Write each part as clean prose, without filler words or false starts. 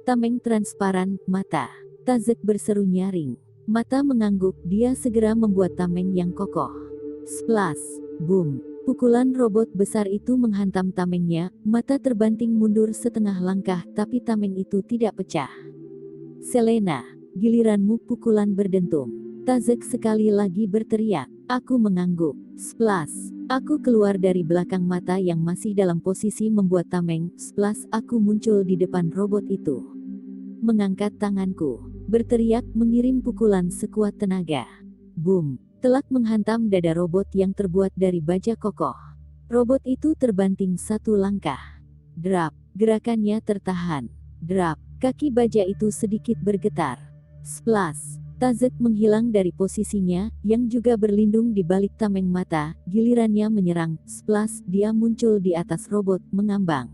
Tameng transparan, mata. Tazek berseru nyaring. Mata mengangguk, dia segera membuat tameng yang kokoh. Splash, boom. Pukulan robot besar itu menghantam tamengnya, mata terbanting mundur setengah langkah tapi tameng itu tidak pecah. Selena, giliranmu. Pukulan berdentum. Tazek sekali lagi berteriak. Aku mengangguk. Splash. Aku keluar dari belakang mata yang masih dalam posisi membuat tameng. Splash, aku muncul di depan robot itu. Mengangkat tanganku. Berteriak mengirim pukulan sekuat tenaga. Boom. Telak menghantam dada robot yang terbuat dari baja kokoh. Robot itu terbanting satu langkah. Drap. Gerakannya tertahan. Drap. Kaki baja itu sedikit bergetar. Splash. Tazek menghilang dari posisinya, yang juga berlindung di balik tameng mata, gilirannya menyerang. Splash, dia muncul di atas robot, mengambang.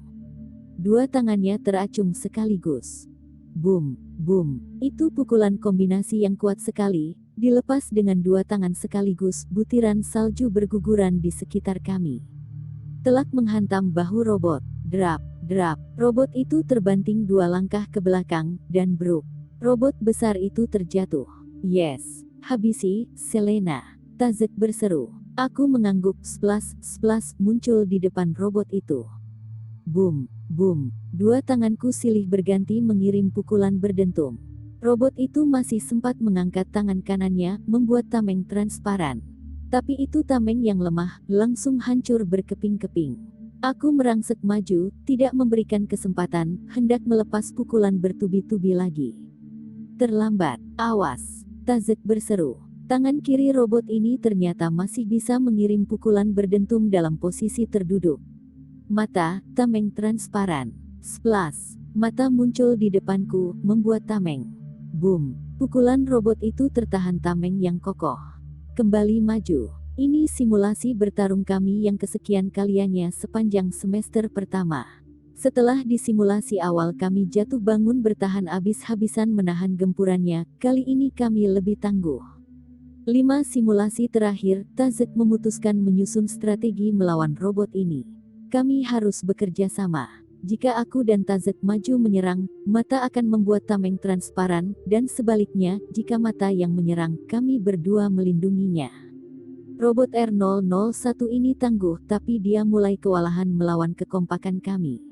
Dua tangannya teracung sekaligus. Boom, boom. Itu pukulan kombinasi yang kuat sekali, dilepas dengan dua tangan sekaligus, butiran salju berguguran di sekitar kami. Telak menghantam bahu robot. Drap, drap. Robot itu terbanting dua langkah ke belakang, dan bruk. Robot besar itu terjatuh. Yes, habisi, Selena. Tazek berseru. Aku mengangguk. Splash, splash muncul di depan robot itu. Boom, boom. Dua tanganku silih berganti mengirim pukulan berdentum. Robot itu masih sempat mengangkat tangan kanannya, membuat tameng transparan. Tapi itu tameng yang lemah, langsung hancur berkeping-keping. Aku merangsek maju, tidak memberikan kesempatan, hendak melepas pukulan bertubi-tubi lagi. Terlambat, awas. Tazek berseru. Tangan kiri robot ini ternyata masih bisa mengirim pukulan berdentum dalam posisi terduduk. Mata, tameng transparan. Splash. Mata muncul di depanku, membuat tameng. Boom. Pukulan robot itu tertahan tameng yang kokoh. Kembali maju. Ini simulasi bertarung kami yang kesekian kaliannya sepanjang semester pertama. Setelah di simulasi awal kami jatuh bangun bertahan habis-habisan menahan gempurannya, kali ini kami lebih tangguh. 5 simulasi terakhir, Tazek memutuskan menyusun strategi melawan robot ini. Kami harus bekerja sama. Jika aku dan Tazek maju menyerang, mata akan membuat tameng transparan, dan sebaliknya, jika mata yang menyerang, kami berdua melindunginya. Robot R001 ini tangguh, tapi dia mulai kewalahan melawan kekompakan kami.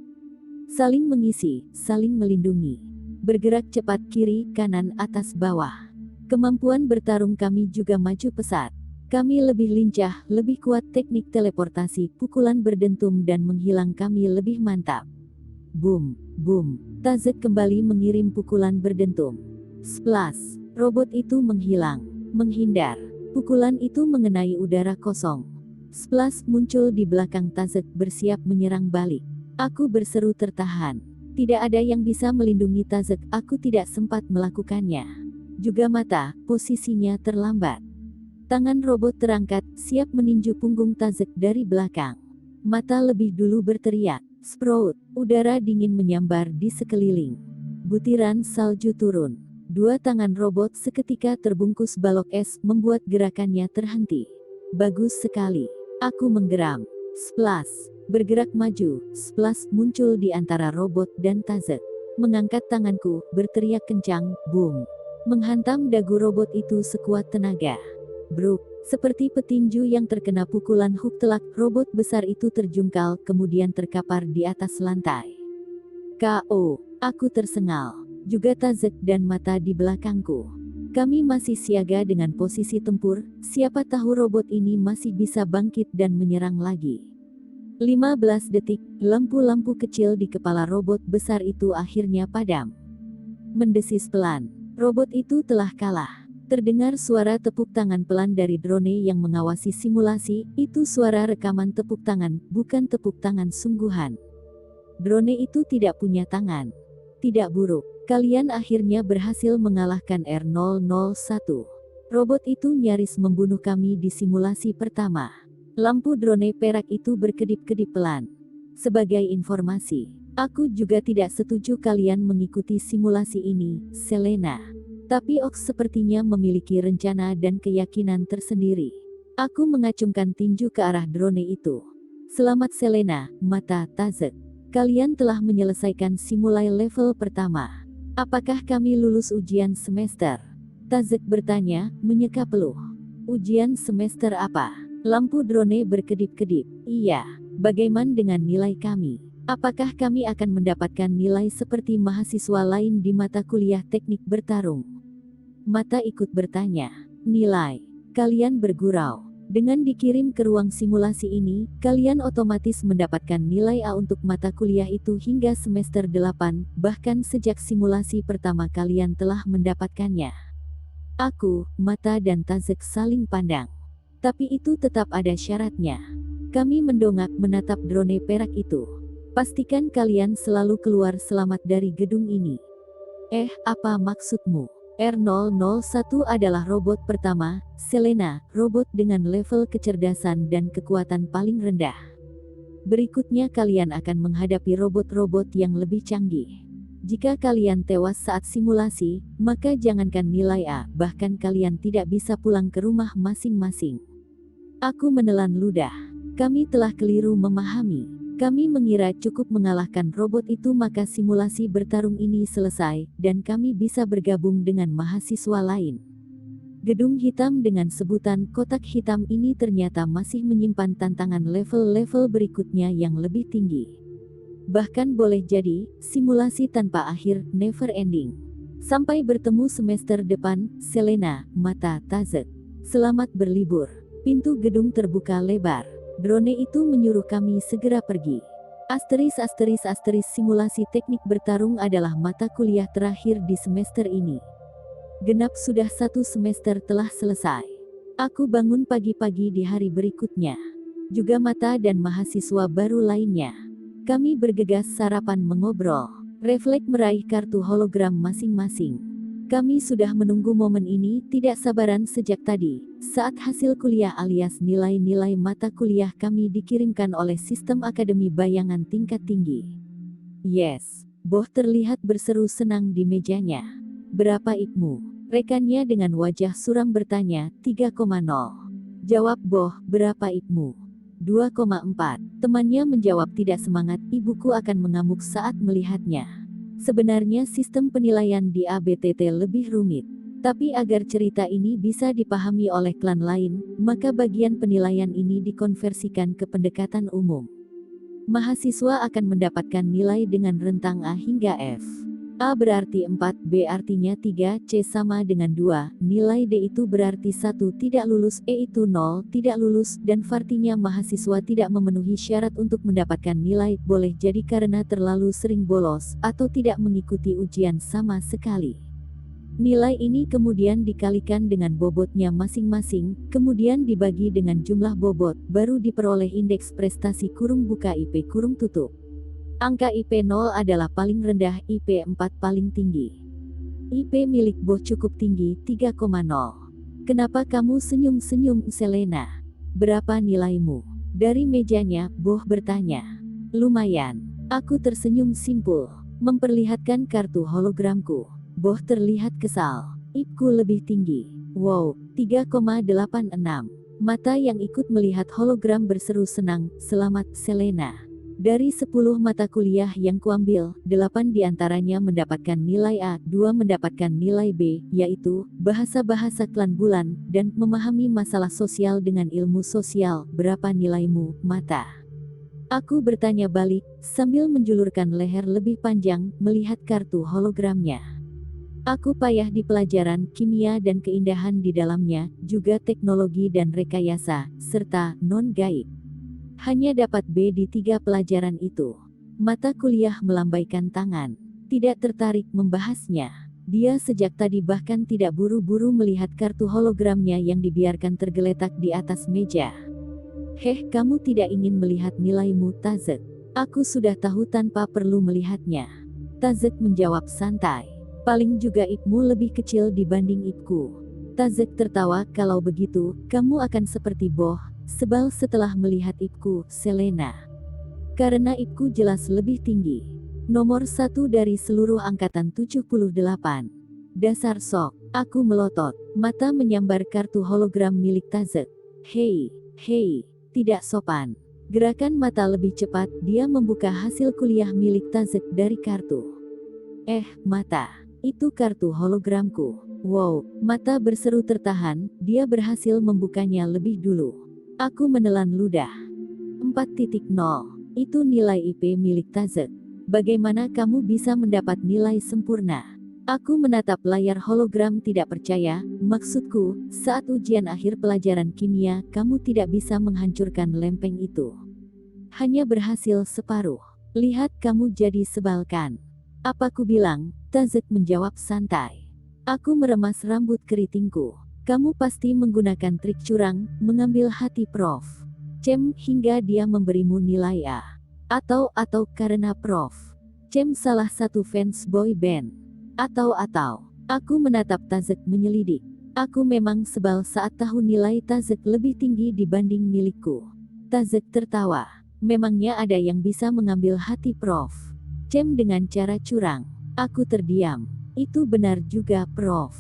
Saling mengisi, saling melindungi. Bergerak cepat kiri, kanan, atas, bawah. Kemampuan bertarung kami juga maju pesat. Kami lebih lincah, lebih kuat teknik teleportasi, pukulan berdentum dan menghilang kami lebih mantap. Boom, boom. Tazek kembali mengirim pukulan berdentum. Splash. Robot itu menghilang, menghindar. Pukulan itu mengenai udara kosong. Splash muncul di belakang Tazek bersiap menyerang balik. Aku berseru tertahan. Tidak ada yang bisa melindungi Tazek, aku tidak sempat melakukannya. Juga mata, posisinya terlambat. Tangan robot terangkat, siap meninju punggung Tazek dari belakang. Mata lebih dulu berteriak. Sprout, udara dingin menyambar di sekeliling. Butiran salju turun. Dua tangan robot seketika terbungkus balok es, membuat gerakannya terhenti. Bagus sekali. Aku menggeram. Splash. Bergerak maju, Splash muncul di antara robot dan Tazek. Mengangkat tanganku, berteriak kencang, boom. Menghantam dagu robot itu sekuat tenaga. Bruk, seperti petinju yang terkena pukulan hook telak, robot besar itu terjungkal, kemudian terkapar di atas lantai. K.O. Aku tersengal. Juga Tazek dan mata di belakangku. Kami masih siaga dengan posisi tempur, siapa tahu robot ini masih bisa bangkit dan menyerang lagi. 15 detik, lampu-lampu kecil di kepala robot besar itu akhirnya padam. Mendesis pelan. Robot itu telah kalah. Terdengar suara tepuk tangan pelan dari drone yang mengawasi simulasi, itu suara rekaman tepuk tangan, bukan tepuk tangan sungguhan. Drone itu tidak punya tangan. Tidak buruk. Kalian akhirnya berhasil mengalahkan R001. Robot itu nyaris membunuh kami di simulasi pertama. Lampu drone perak itu berkedip-kedip pelan. Sebagai informasi, aku juga tidak setuju kalian mengikuti simulasi ini, Selena. Tapi Ox sepertinya memiliki rencana dan keyakinan tersendiri. Aku mengacungkan tinju ke arah drone itu. Selamat Selena, mata, Tazek. Kalian telah menyelesaikan simulasi level pertama. Apakah kami lulus ujian semester? Tazek bertanya, menyeka peluh. Ujian semester apa? Lampu drone berkedip-kedip. Iya. Bagaimana dengan nilai kami? Apakah kami akan mendapatkan nilai seperti mahasiswa lain di mata kuliah teknik bertarung? Mata ikut bertanya. Nilai. Kalian bergurau. Dengan dikirim ke ruang simulasi ini, kalian otomatis mendapatkan nilai A untuk mata kuliah itu hingga semester 8, bahkan sejak simulasi pertama kalian telah mendapatkannya. Aku, Mata dan Tazek saling pandang. Tapi itu tetap ada syaratnya. Kami mendongak menatap drone perak itu. Pastikan kalian selalu keluar selamat dari gedung ini. Apa maksudmu? R001 adalah robot pertama, Selena, robot dengan level kecerdasan dan kekuatan paling rendah. Berikutnya kalian akan menghadapi robot-robot yang lebih canggih. Jika kalian tewas saat simulasi, maka jangankan nilai A, bahkan kalian tidak bisa pulang ke rumah masing-masing. Aku menelan ludah. Kami telah keliru memahami. Kami mengira cukup mengalahkan robot itu maka simulasi bertarung ini selesai, dan kami bisa bergabung dengan mahasiswa lain. Gedung hitam dengan sebutan kotak hitam ini ternyata masih menyimpan tantangan level-level berikutnya yang lebih tinggi. Bahkan boleh jadi, simulasi tanpa akhir, never ending. Sampai bertemu semester depan, Selena, Mata, Tazek. Selamat berlibur. Pintu gedung terbuka lebar. Drone itu menyuruh kami segera pergi. Asteris simulasi teknik bertarung adalah mata kuliah terakhir di semester ini. Genap sudah 1 semester telah selesai. Aku bangun pagi-pagi di hari berikutnya. Juga Mata dan mahasiswa baru lainnya. Kami bergegas sarapan mengobrol. Refleks meraih kartu hologram masing-masing. Kami sudah menunggu momen ini tidak sabaran sejak tadi, saat hasil kuliah alias nilai-nilai mata kuliah kami dikirimkan oleh sistem akademi bayangan tingkat tinggi. Yes, Boh terlihat berseru senang di mejanya. Berapa IPmu? Rekannya dengan wajah suram bertanya, 3,0. Jawab Boh, berapa IPmu? 2,4. Temannya menjawab tidak semangat, ibuku akan mengamuk saat melihatnya. Sebenarnya sistem penilaian di ABTT lebih rumit. Tapi agar cerita ini bisa dipahami oleh klan lain, maka bagian penilaian ini dikonversikan ke pendekatan umum. Mahasiswa akan mendapatkan nilai dengan rentang A hingga F. A berarti 4, B artinya 3, C sama dengan 2, nilai D itu berarti 1 tidak lulus, E itu 0 tidak lulus, dan artinya mahasiswa tidak memenuhi syarat untuk mendapatkan nilai, boleh jadi karena terlalu sering bolos, atau tidak mengikuti ujian sama sekali. Nilai ini kemudian dikalikan dengan bobotnya masing-masing, kemudian dibagi dengan jumlah bobot, baru diperoleh indeks prestasi kurung buka IP kurung tutup. Angka IP 0 adalah paling rendah, IP 4 paling tinggi. IP milik Boh cukup tinggi, 3,0. Kenapa kamu senyum-senyum, Selena? Berapa nilaimu? Dari mejanya, Boh bertanya. Lumayan. Aku tersenyum simpul, memperlihatkan kartu hologramku. Boh terlihat kesal. IP-ku lebih tinggi. Wow, 3,86. Mata yang ikut melihat hologram berseru senang, selamat, Selena. Dari 10 mata kuliah yang kuambil, 8 diantaranya mendapatkan nilai A, 2 mendapatkan nilai B, yaitu, bahasa-bahasa klan bulan, dan memahami masalah sosial dengan ilmu sosial. Berapa nilaimu, Mata? Aku bertanya balik, sambil menjulurkan leher lebih panjang, melihat kartu hologramnya. Aku payah di pelajaran kimia dan keindahan di dalamnya, juga teknologi dan rekayasa, serta non-gaib. Hanya dapat B di 3 pelajaran itu. Mata kuliah melambaikan tangan. Tidak tertarik membahasnya. Dia sejak tadi bahkan tidak buru-buru melihat kartu hologramnya yang dibiarkan tergeletak di atas meja. Kamu tidak ingin melihat nilaimu, Tazek? Aku sudah tahu tanpa perlu melihatnya. Tazek menjawab santai. Paling juga IP-mu lebih kecil dibanding IP-ku. Tazek tertawa, kalau begitu, kamu akan seperti Boh. Sebal setelah melihat IP-ku, Selena. Karena IP-ku jelas lebih tinggi. Nomor 1 dari seluruh angkatan 78. Dasar sok, aku melotot. Mata menyambar kartu hologram milik Tazek. Hei, tidak sopan. Gerakan mata lebih cepat, dia membuka hasil kuliah milik Tazek dari kartu. Mata. Itu kartu hologramku. Wow, mata berseru tertahan, dia berhasil membukanya lebih dulu. Aku menelan ludah. 4.0. Itu nilai IP milik Tazek. Bagaimana kamu bisa mendapat nilai sempurna? Aku menatap layar hologram tidak percaya, maksudku, saat ujian akhir pelajaran kimia, kamu tidak bisa menghancurkan lempeng itu. Hanya berhasil separuh. Lihat kamu jadi sebalkan. Apa ku bilang? Tazek menjawab santai. Aku meremas rambut keritingku. Kamu pasti menggunakan trik curang, mengambil hati Prof. Cem hingga dia memberimu nilai A. Atau karena Prof. Cem salah satu fans boy band. Atau, aku menatap Tazek menyelidik. Aku memang sebal saat tahu nilai Tazek lebih tinggi dibanding milikku. Tazek tertawa. Memangnya ada yang bisa mengambil hati Prof. Cem dengan cara curang. Aku terdiam. Itu benar juga Prof.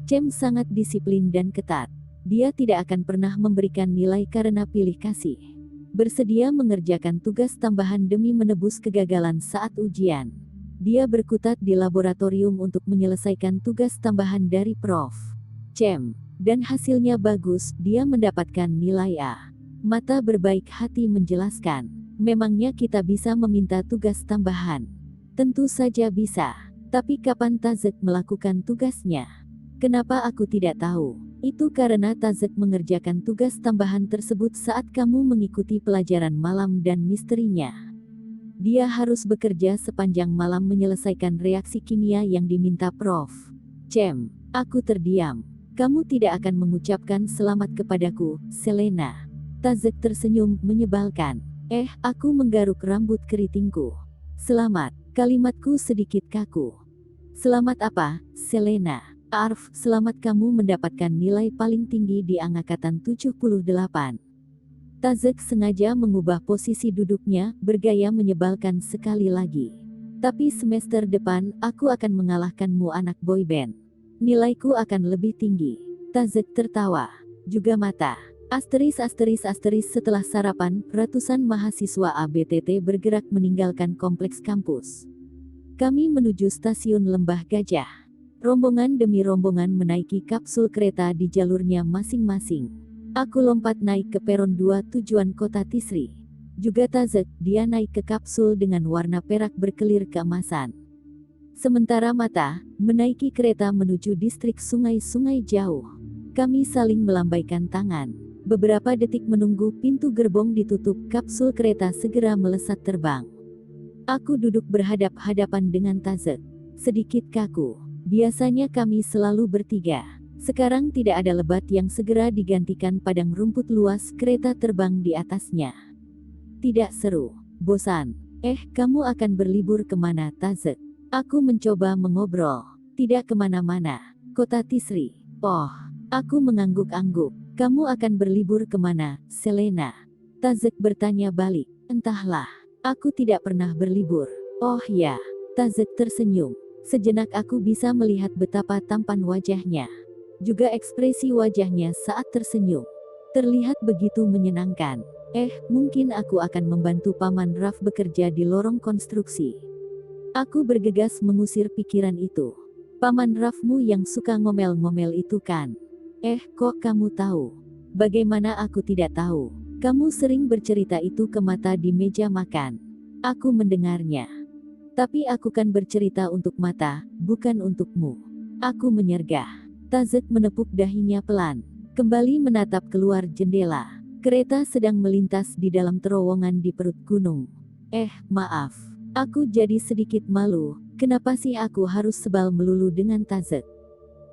Cem sangat disiplin dan ketat. Dia tidak akan pernah memberikan nilai karena pilih kasih. Bersedia mengerjakan tugas tambahan demi menebus kegagalan saat ujian. Dia berkutat di laboratorium untuk menyelesaikan tugas tambahan dari Prof. Cem. Dan hasilnya bagus, dia mendapatkan nilai A. Mata berbaik hati menjelaskan. Memangnya kita bisa meminta tugas tambahan? Tentu saja bisa. Tapi kapan Tazek melakukan tugasnya? Kenapa aku tidak tahu? Itu karena Tazek mengerjakan tugas tambahan tersebut saat kamu mengikuti pelajaran malam dan misterinya. Dia harus bekerja sepanjang malam menyelesaikan reaksi kimia yang diminta Prof. Cem. Aku terdiam. Kamu tidak akan mengucapkan selamat kepadaku, Selena. Tazek tersenyum menyebalkan. Aku menggaruk rambut keritingku. Selamat. Kalimatku sedikit kaku. Selamat apa, Selena? Arf, selamat kamu mendapatkan nilai paling tinggi di angkatan 78. Tazek sengaja mengubah posisi duduknya, bergaya menyebalkan sekali lagi. Tapi semester depan, aku akan mengalahkanmu anak boyband. Nilaiku akan lebih tinggi. Tazek tertawa. Juga mata. Asteris setelah sarapan, ratusan mahasiswa ABTT bergerak meninggalkan kompleks kampus. Kami menuju stasiun Lembah Gajah. Rombongan demi rombongan menaiki kapsul kereta di jalurnya masing-masing. Aku lompat naik ke peron 2 tujuan kota Tisri. Juga Tazek, dia naik ke kapsul dengan warna perak berkelir keemasan. Sementara mata, menaiki kereta menuju distrik sungai-sungai jauh. Kami saling melambaikan tangan. Beberapa detik menunggu pintu gerbong ditutup, kapsul kereta segera melesat terbang. Aku duduk berhadap-hadapan dengan Tazek. Sedikit kaku. Biasanya kami selalu bertiga. Sekarang tidak ada lebat yang segera digantikan padang rumput luas, kereta terbang di atasnya. Tidak seru. Bosan. Kamu akan berlibur kemana, Tazek? Aku mencoba mengobrol. Tidak kemana-mana. Kota Tisri. Oh. Aku mengangguk-angguk. Kamu akan berlibur kemana, Selena? Tazek bertanya balik. Entahlah. Aku tidak pernah berlibur. Oh ya. Tazek tersenyum. Sejenak aku bisa melihat betapa tampan wajahnya. Juga ekspresi wajahnya saat tersenyum. Terlihat begitu menyenangkan. Mungkin aku akan membantu Paman Raf bekerja di lorong konstruksi. Aku bergegas mengusir pikiran itu. Paman Rafmu yang suka ngomel-ngomel itu kan? Kok kamu tahu? Bagaimana aku tidak tahu? Kamu sering bercerita itu ke mata di meja makan. Aku mendengarnya. Tapi aku kan bercerita untuk mata, bukan untukmu. Aku menyergah. Tazek menepuk dahinya pelan. Kembali menatap keluar jendela. Kereta sedang melintas di dalam terowongan di perut gunung. Maaf. Aku jadi sedikit malu. Kenapa sih aku harus sebal melulu dengan Tazek?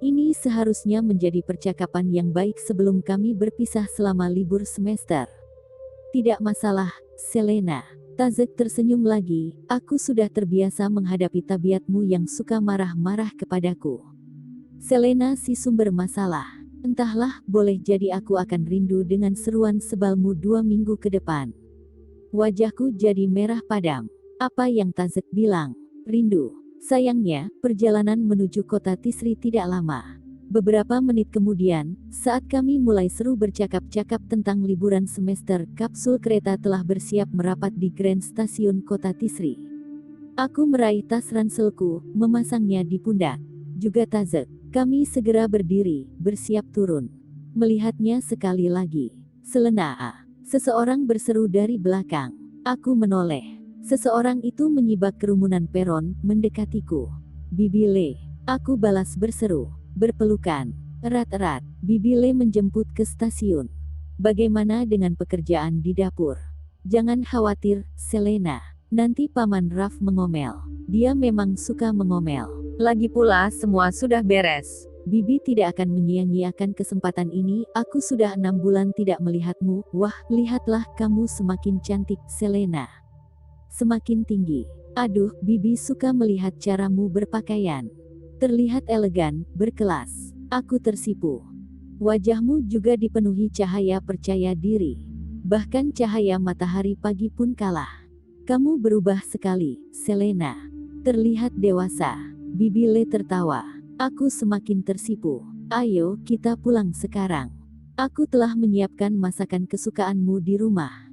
Ini seharusnya menjadi percakapan yang baik sebelum kami berpisah selama libur semester. Tidak masalah, Selena. Tazek tersenyum lagi. Aku sudah terbiasa menghadapi tabiatmu yang suka marah-marah kepadaku. Selena si sumber masalah. Entahlah, boleh jadi aku akan rindu dengan seruan sebalmu 2 minggu ke depan. Wajahku jadi merah padam. Apa yang Tazek bilang? Rindu. Sayangnya, perjalanan menuju kota Tisri tidak lama. Beberapa menit kemudian, saat kami mulai seru bercakap-cakap tentang liburan semester, kapsul kereta telah bersiap merapat di Grand Stasiun kota Tisri. Aku meraih tas ranselku, memasangnya di pundak. juga Tazek. Kami segera berdiri, bersiap turun. Melihatnya sekali lagi. Selena. Seseorang berseru dari belakang. Aku menoleh. Seseorang itu menyibak kerumunan peron, mendekatiku. Bibi Le. Aku balas berseru. Berpelukan. Erat-erat. Bibi Le menjemput ke stasiun. Bagaimana dengan pekerjaan di dapur? Jangan khawatir, Selena. Nanti Paman Raf mengomel. Dia memang suka mengomel. Lagi pula semua sudah beres. Bibi tidak akan menyia-nyiakan kesempatan ini. Aku sudah 6 bulan tidak melihatmu. Wah, lihatlah kamu semakin cantik, Selena. Semakin tinggi. Aduh, Bibi suka melihat caramu berpakaian. Terlihat elegan, berkelas. Aku tersipu. Wajahmu juga dipenuhi cahaya percaya diri. Bahkan cahaya matahari pagi pun kalah. Kamu berubah sekali, Selena. Terlihat dewasa. Bibi Le tertawa. Aku semakin tersipu. Ayo, kita pulang sekarang. Aku telah menyiapkan masakan kesukaanmu di rumah.